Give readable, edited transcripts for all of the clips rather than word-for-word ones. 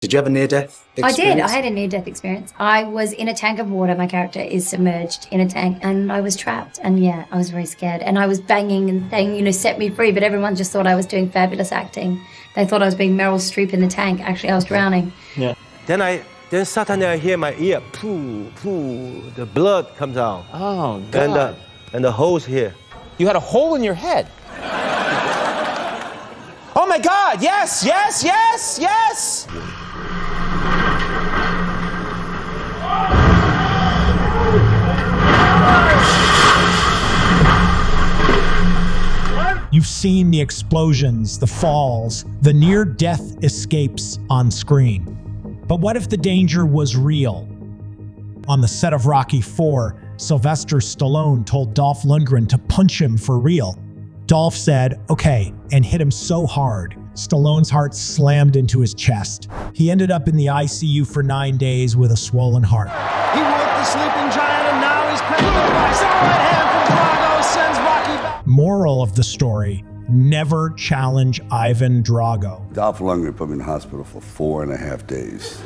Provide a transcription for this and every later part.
Did you have a near-death experience? I did. I had a near-death experience. I was in a tank of water. My character is submerged in a tank, and I was trapped. And yeah, I was very scared. And I was banging and saying, set me free. But everyone just thought I was doing fabulous acting. They thought I was being Meryl Streep in the tank. Actually, I was drowning. Yeah. Then suddenly I hear my ear, poo, poo. The blood comes out. Oh, God. And the hole's here. You had a hole in your head. Oh my God! Yes, yes, yes, yes! You've seen the explosions, the falls, the near-death escapes on screen. But what if the danger was real? On the set of Rocky IV, Sylvester Stallone told Dolph Lundgren to punch him for real. Dolph said, okay, and hit him so hard, Stallone's heart slammed into his chest. He ended up in the ICU for 9 days with a swollen heart. He woke the sleeping giant and now he's paralyzed. Right hand from Drago sends Rocky back. Moral of the story, never challenge Ivan Drago. Dolph Lundgren put me in the hospital for 4.5 days.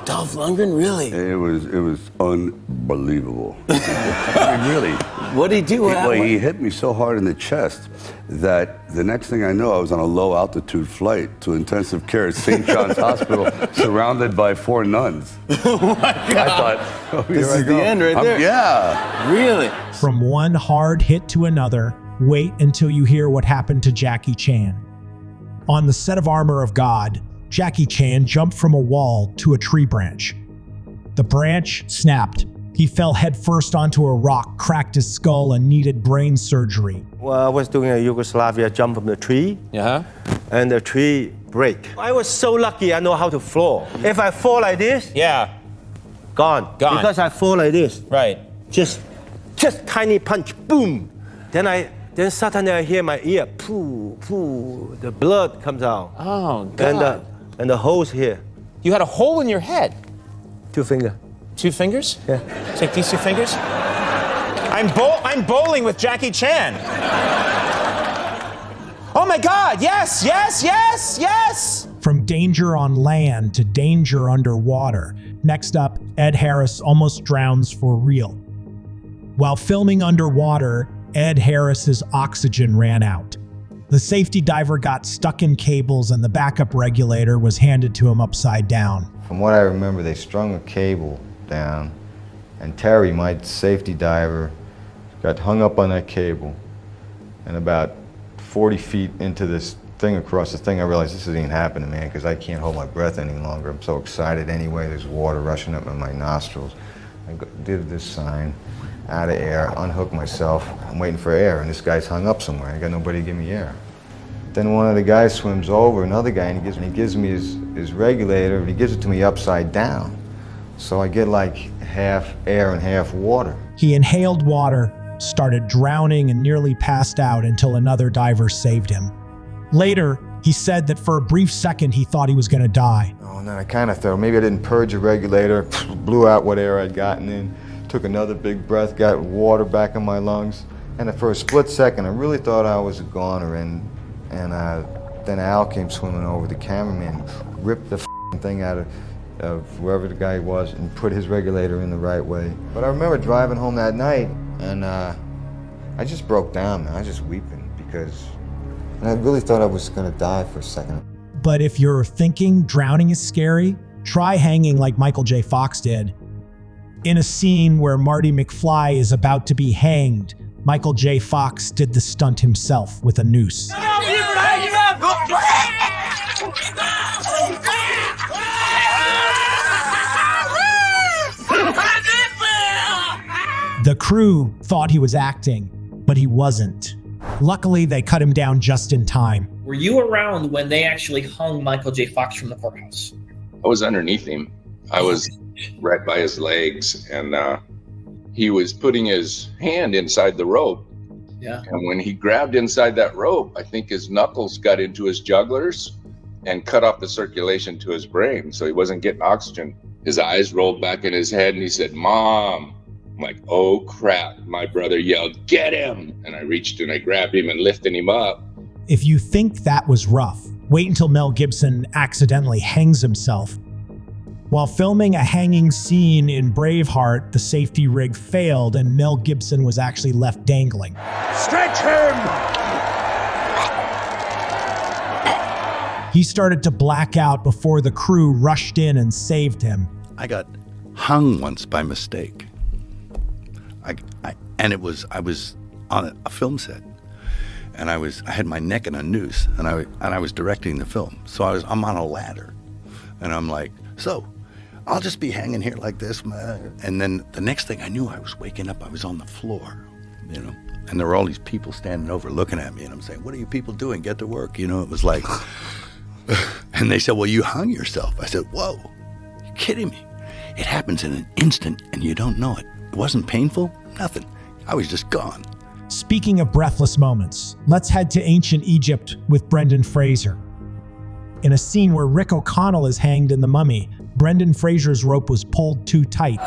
Dolph Lundgren, really? It was unbelievable. I mean, really. What did he do? Well, he hit me so hard in the chest that the next thing I know, I was on a low-altitude flight to intensive care at St. John's Hospital, surrounded by 4 nuns. Oh, my God. I thought, oh, this is the end right there. Yeah. Really? From one hard hit to another, wait until you hear what happened to Jackie Chan. On the set of Armor of God, Jackie Chan jumped from a wall to a tree branch. The branch snapped. He fell headfirst onto a rock, cracked his skull, and needed brain surgery. Well, I was doing a Yugoslavia jump from the tree, and the tree break. I was so lucky I know how to fall. If I fall like this, gone. Because I fall like this. Right. Just tiny punch, boom. Then suddenly I hear my ear, poo, poo. The blood comes out. Oh, God. And the hole's here. You had a hole in your head. 2 fingers. 2 fingers? Yeah. Take these 2 fingers. I'm bowling with Jackie Chan. Oh my God! Yes, yes, yes, yes! From danger on land to danger underwater. Next up, Ed Harris almost drowns for real. While filming underwater, Ed Harris's oxygen ran out. The safety diver got stuck in cables and the backup regulator was handed to him upside down. From what I remember, they strung a cable down, and Terry, my safety diver, got hung up on that cable. And about 40 feet into this thing across the thing, I realized this isn't happening, man, because I can't hold my breath any longer. I'm so excited anyway. There's water rushing up in my nostrils. I did this sign, out of air, unhook myself. I'm waiting for air, and this guy's hung up somewhere. I got nobody to give me air. Then one of the guys swims over, another guy, and he gives me his regulator, but he gives it to me upside down. So I get like half air and half water. He inhaled water, started drowning, and nearly passed out until another diver saved him. Later, he said that for a brief second he thought he was going to die. Oh, and then I kind of thought maybe I didn't purge the regulator, blew out what air I'd gotten in, took another big breath, got water back in my lungs, and for a split second I really thought I was a goner. And then Al came swimming over, the cameraman, ripped the thing out of whoever the guy was and put his regulator in the right way. But I remember driving home that night, and I just broke down, man. I was just weeping because I really thought I was gonna die for a second. But if you're thinking drowning is scary, try hanging like Michael J. Fox did. In a scene where Marty McFly is about to be hanged, Michael J. Fox did the stunt himself with a noose. The crew thought he was acting, but he wasn't. Luckily, they cut him down just in time. Were you around when they actually hung Michael J. Fox from the courthouse? I was underneath him. I was right by his legs, and he was putting his hand inside the rope. Yeah. And when he grabbed inside that rope, I think his knuckles got into his jugglers and cut off the circulation to his brain, so he wasn't getting oxygen. His eyes rolled back in his head, and he said, "Mom." I'm like, oh crap. My brother yelled, "Get him!" And I reached and I grabbed him and lifted him up. If you think that was rough, wait until Mel Gibson accidentally hangs himself. While filming a hanging scene in Braveheart, the safety rig failed and Mel Gibson was actually left dangling. Stretch him! He started to black out before the crew rushed in and saved him. I got hung once by mistake. I was on a film set, and I had my neck in a noose, and I was directing the film. So I'm on a ladder, and I'm like, so I'll just be hanging here like this, man. And then the next thing I knew, I was waking up. I was on the floor, you know, and there were all these people standing over looking at me, and I'm saying, "What are you people doing? Get to work!" You know, it was like, and they said, "Well, you hung yourself." I said, "Whoa, you kidding me? It happens in an instant, and you don't know it. It wasn't painful, nothing. I was just gone." Speaking of breathless moments, let's head to ancient Egypt with Brendan Fraser. In a scene where Rick O'Connell is hanged in The Mummy, Brendan Fraser's rope was pulled too tight.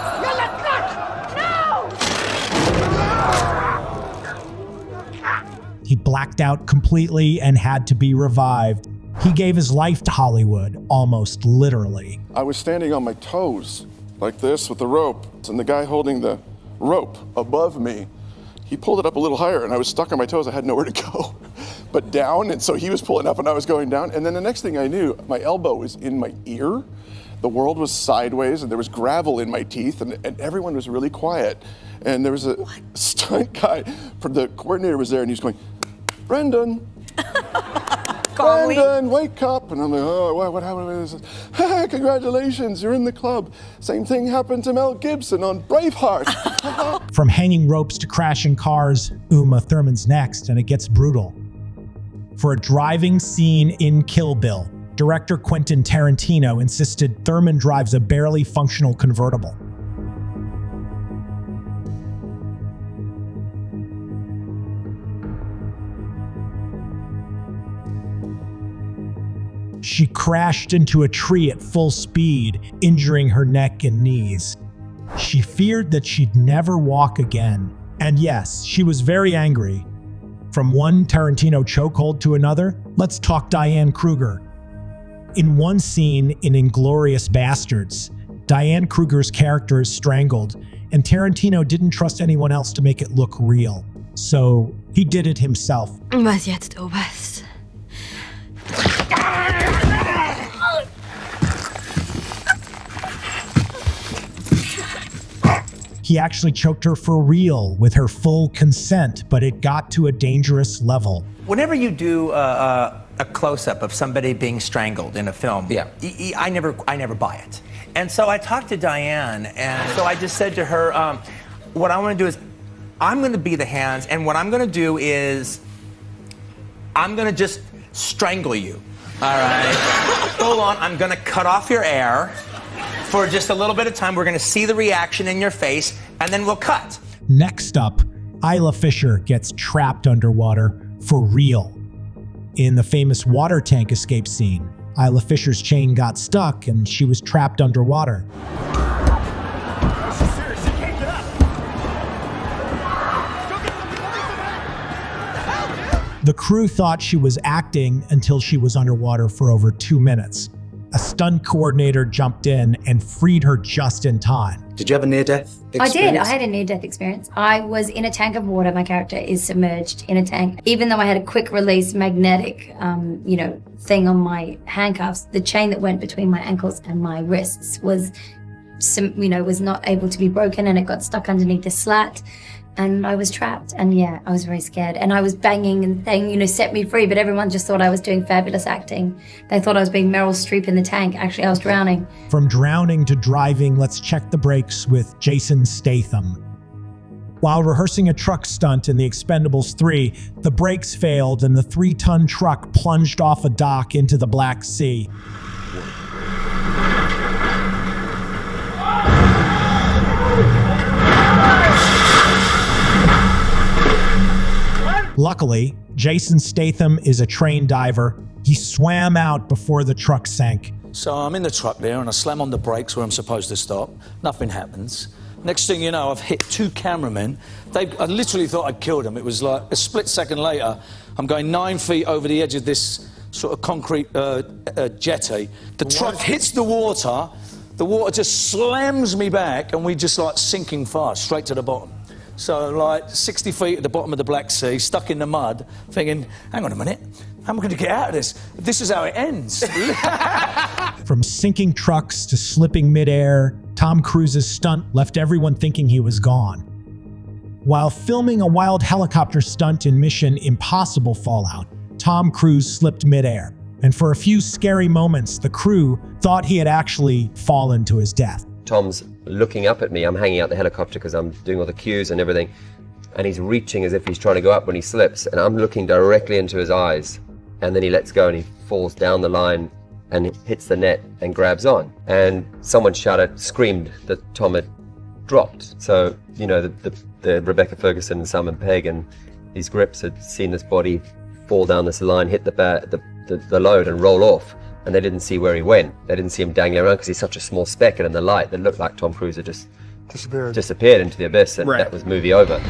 He blacked out completely and had to be revived. He gave his life to Hollywood, almost literally. I was standing on my toes like this with the rope, and the guy holding the rope above me, he pulled it up a little higher, and I was stuck on my toes. I had nowhere to go but down, and so he was pulling up and I was going down, and then the next thing I knew, my elbow was in my ear, the world was sideways, and there was gravel in my teeth, and everyone was really quiet. And there was a stunt guy, the coordinator was there, and he was going, "Brendan, Brendan, wake up." And I'm like, "Oh, what happened?" "Congratulations, you're in the club. Same thing happened to Mel Gibson on Braveheart." From hanging ropes to crashing cars, Uma Thurman's next, and it gets brutal. For a driving scene in Kill Bill, director Quentin Tarantino insisted Thurman drives a barely functional convertible. She crashed into a tree at full speed, injuring her neck and knees. She feared that she'd never walk again. And yes, she was very angry. From one Tarantino chokehold to another, let's talk Diane Kruger. In one scene in Inglourious Bastards, Diane Kruger's character is strangled, and Tarantino didn't trust anyone else to make it look real. So he did it himself. Was jetzt, Oberst? He actually choked her for real with her full consent, but it got to a dangerous level. Whenever you do a close-up of somebody being strangled in a film, I never buy it. And so I talked to Diane, and so I just said to her, what I want to do is, I'm going to be the hands, and what I'm going to do is, I'm going to just strangle you, all right? Full on, I'm going to cut off your air for just a little bit of time. We're going to see the reaction in your face, and then we'll cut. Next up, Isla Fisher gets trapped underwater for real. In the famous water tank escape scene, Isla Fisher's chain got stuck and she was trapped underwater. The crew thought she was acting until she was underwater for over 2 minutes. A stunt coordinator jumped in and freed her just in time. Did you have a near-death experience? I did. I had a near-death experience. I was in a tank of water. My character is submerged in a tank. Even though I had a quick-release magnetic, thing on my handcuffs, the chain that went between my ankles and my wrists was not able to be broken, and it got stuck underneath the slat. And I was trapped, and yeah, I was very scared. And I was banging and saying, set me free, but everyone just thought I was doing fabulous acting. They thought I was being Meryl Streep in the tank. Actually, I was drowning. From drowning to driving, let's check the brakes with Jason Statham. While rehearsing a truck stunt in The Expendables 3, the brakes failed and the 3-ton truck plunged off a dock into the Black Sea. Luckily, Jason Statham is a trained diver. He swam out before the truck sank. So I'm in the truck there and I slam on the brakes where I'm supposed to stop. Nothing happens. Next thing you know, I've hit 2 cameramen. I literally thought I'd killed them. It was like a split second later, I'm going 9 feet over the edge of this sort of concrete jetty. The truck hits the water. the water just slams me back and we just like sinking fast, straight to the bottom. So like 60 feet at the bottom of the Black Sea, stuck in the mud, thinking, hang on a minute, how am I going to get out of this? This is how it ends. From sinking trucks to slipping midair, Tom Cruise's stunt left everyone thinking he was gone. While filming a wild helicopter stunt in Mission Impossible Fallout, Tom Cruise slipped midair, and for a few scary moments, the crew thought he had actually fallen to his death. Tom's looking up at me. I'm hanging out the helicopter because I'm doing all the cues and everything, and he's reaching as if he's trying to go up when he slips, and I'm looking directly into his eyes, and then he lets go and he falls down the line and hits the net and grabs on. And someone screamed that Tom had dropped. So, you know, the Rebecca Ferguson and Simon Pegg and these grips had seen this body fall down this line, hit the load and roll off, and they didn't see where he went. They didn't see him dangling around because he's such a small speck, and in the light that looked like Tom Cruise had just disappeared into the abyss, and that was movie over.